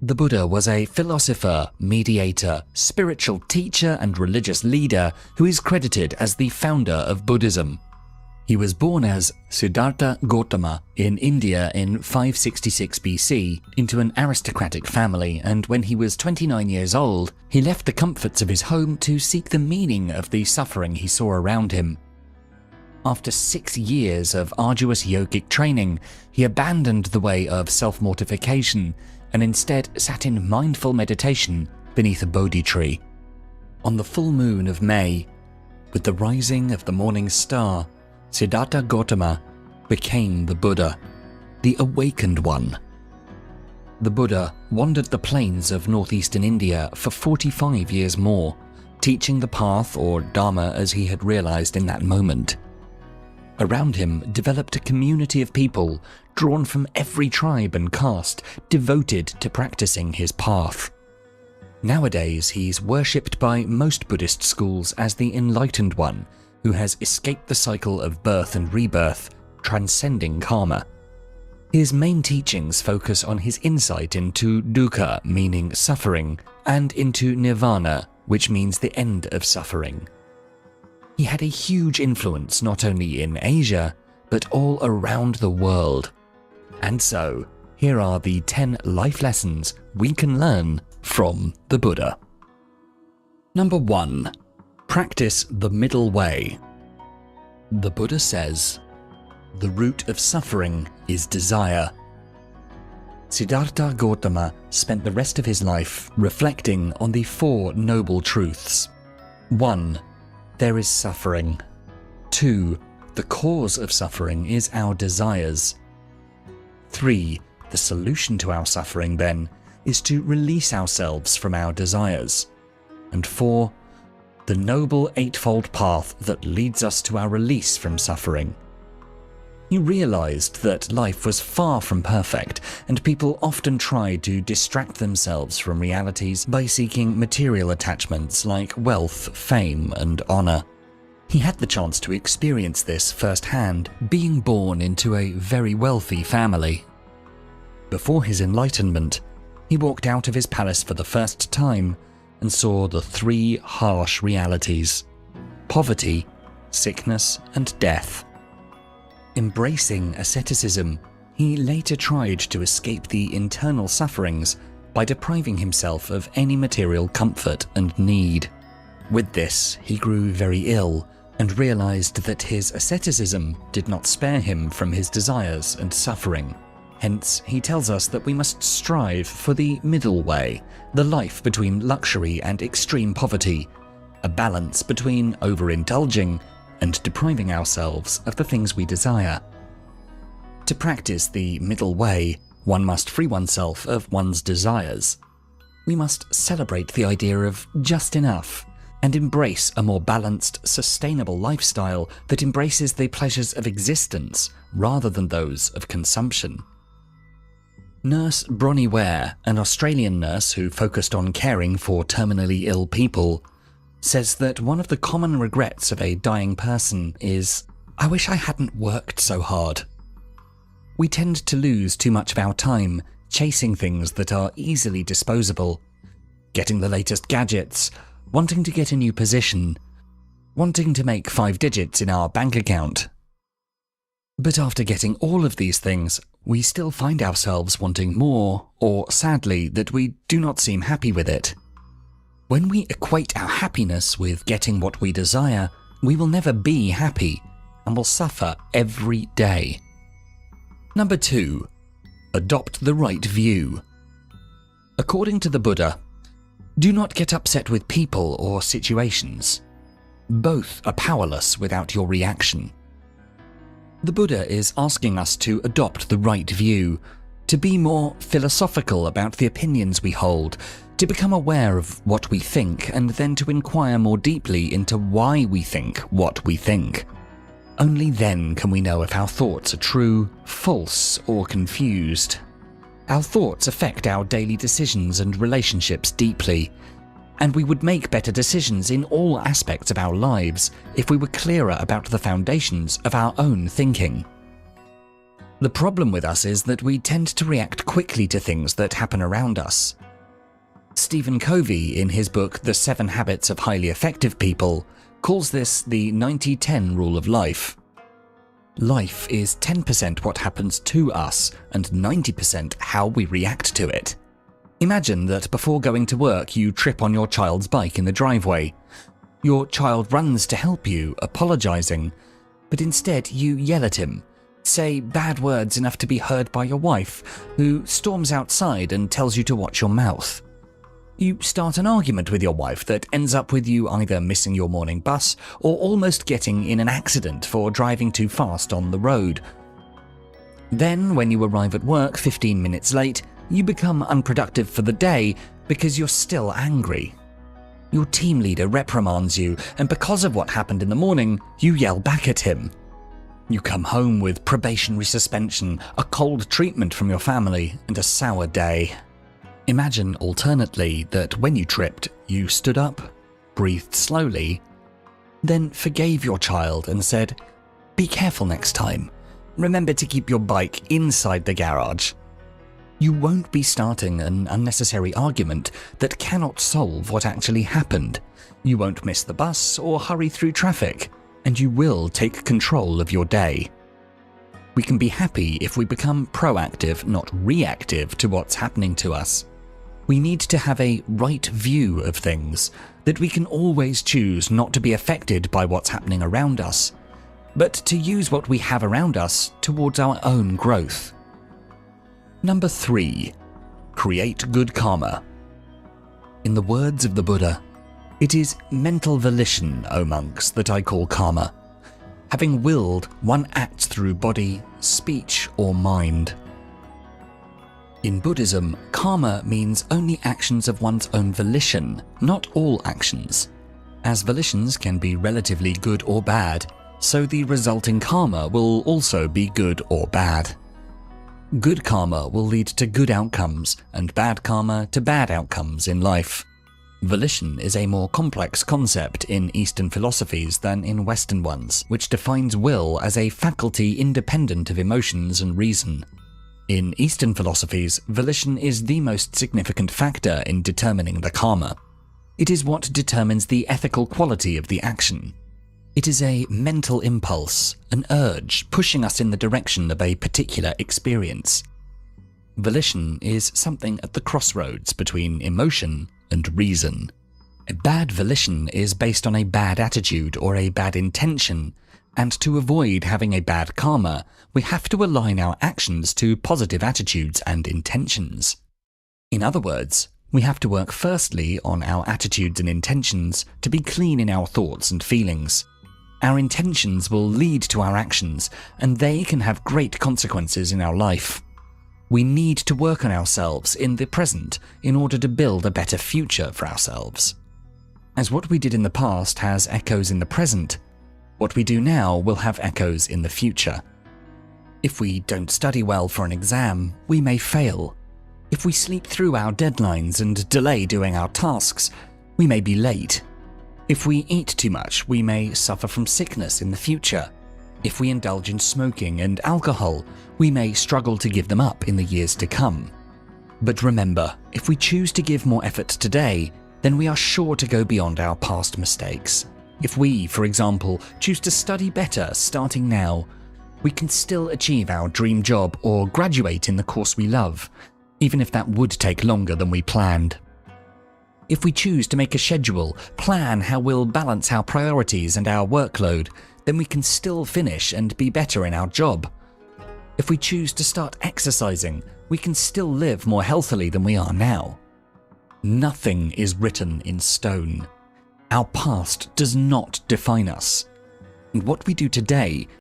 The Buddha was a philosopher, mediator, spiritual teacher, and religious leader who is credited as the founder of Buddhism. He was born as Siddhartha Gautama in India in 566 BC into an aristocratic family, and when he was 29 years old, he left the comforts of his home to seek the meaning of the suffering he saw around him. After 6 years of arduous yogic training, he abandoned the way of self-mortification and instead sat in mindful meditation beneath a Bodhi tree. On the full moon of May, with the rising of the morning star, Siddhartha Gautama became the Buddha, the awakened one. The Buddha wandered the plains of northeastern India for 45 years more, teaching the path or Dharma as he had realized in that moment. Around him developed a community of people drawn from every tribe and caste, devoted to practicing his path. Nowadays, he's worshipped by most Buddhist schools as the enlightened one, who has escaped the cycle of birth and rebirth, transcending karma. His main teachings focus on his insight into dukkha, meaning suffering, and into nirvana, which means the end of suffering. He had a huge influence not only in Asia, but all around the world. And so, here are the 10 life lessons we can learn from the Buddha. Number 1. Practice the middle way. The Buddha says, "The root of suffering is desire." Siddhartha Gautama spent the rest of his life reflecting on the 4 noble truths. 1. There is suffering. 2. The cause of suffering is our desires. 3. The solution to our suffering, then, is to release ourselves from our desires. And 4. The noble eightfold path that leads us to our release from suffering. He realized that life was far from perfect, and people often try to distract themselves from realities by seeking material attachments like wealth, fame, and honor. He had the chance to experience this firsthand, being born into a very wealthy family. Before his enlightenment, he walked out of his palace for the first time and saw the 3 harsh realities: poverty, sickness, and death. Embracing asceticism, he later tried to escape the internal sufferings by depriving himself of any material comfort and need. With this, he grew very ill and realized that his asceticism did not spare him from his desires and suffering. Hence, he tells us that we must strive for the middle way, the life between luxury and extreme poverty, a balance between overindulging and depriving ourselves of the things we desire. To practice the middle way, one must free oneself of one's desires. We must celebrate the idea of just enough and embrace a more balanced, sustainable lifestyle that embraces the pleasures of existence rather than those of consumption. Nurse Bronnie Ware, an Australian nurse who focused on caring for terminally ill people, says that one of the common regrets of a dying person is, "I wish I hadn't worked so hard." We tend to lose too much of our time chasing things that are easily disposable, getting the latest gadgets, wanting to get a new position, wanting to make 5 digits in our bank account. But after getting all of these things, we still find ourselves wanting more, or sadly, that we do not seem happy with it. When we equate our happiness with getting what we desire, we will never be happy and will suffer every day. Number 2. Adopt the right view. According to the Buddha, do not get upset with people or situations. Both are powerless without your reaction. The Buddha is asking us to adopt the right view, to be more philosophical about the opinions we hold, to become aware of what we think, and then to inquire more deeply into why we think what we think. Only then can we know if our thoughts are true, false, or confused. Our thoughts affect our daily decisions and relationships deeply, and we would make better decisions in all aspects of our lives if we were clearer about the foundations of our own thinking. The problem with us is that we tend to react quickly to things that happen around us. Stephen Covey, in his book The 7 Habits of Highly Effective People, calls this the 90-10 rule of life. Life is 10% what happens to us and 90% how we react to it. Imagine that before going to work you trip on your child's bike in the driveway. Your child runs to help you, apologizing, but instead you yell at him, say bad words enough to be heard by your wife, who storms outside and tells you to watch your mouth. You start an argument with your wife that ends up with you either missing your morning bus or almost getting in an accident for driving too fast on the road. Then, when you arrive at work 15 minutes late, you become unproductive for the day because you're still angry. Your team leader reprimands you, and because of what happened in the morning, you yell back at him. You come home with probationary suspension, a cold treatment from your family, and a sour day. Imagine alternately that when you tripped, you stood up, breathed slowly, then forgave your child and said, "Be careful next time. Remember to keep your bike inside the garage." You won't be starting an unnecessary argument that cannot solve what actually happened. You won't miss the bus or hurry through traffic, and you will take control of your day. We can be happy if we become proactive, not reactive to what's happening to us. We need to have a right view of things, that we can always choose not to be affected by what's happening around us, but to use what we have around us towards our own growth. Number 3. Create good karma. In the words of the Buddha, "It is mental volition, O monks, that I call karma. Having willed, one acts through body, speech, or mind." In Buddhism, karma means only actions of one's own volition, not all actions. As volitions can be relatively good or bad, so the resulting karma will also be good or bad. Good karma will lead to good outcomes, and bad karma to bad outcomes in life. Volition is a more complex concept in Eastern philosophies than in Western ones, which defines will as a faculty independent of emotions and reason. In Eastern philosophies, volition is the most significant factor in determining the karma. It is what determines the ethical quality of the action. It is a mental impulse, an urge pushing us in the direction of a particular experience. Volition is something at the crossroads between emotion and reason. A bad volition is based on a bad attitude or a bad intention, and to avoid having a bad karma, we have to align our actions to positive attitudes and intentions. In other words, we have to work firstly on our attitudes and intentions to be clean in our thoughts and feelings. Our intentions will lead to our actions, and they can have great consequences in our life. We need to work on ourselves in the present in order to build a better future for ourselves. As what we did in the past has echoes in the present, what we do now will have echoes in the future. If we don't study well for an exam, we may fail. If we sleep through our deadlines and delay doing our tasks, we may be late. If we eat too much, we may suffer from sickness in the future. If we indulge in smoking and alcohol, we may struggle to give them up in the years to come. But remember, if we choose to give more effort today, then we are sure to go beyond our past mistakes. If we, for example, choose to study better starting now, we can still achieve our dream job or graduate in the course we love, even if that would take longer than we planned. If we choose to make a schedule, plan how we'll balance our priorities and our workload, then we can still finish and be better in our job. If we choose to start exercising, we can still live more healthily than we are now. Nothing is written in stone. Our past does not define us. And what we do today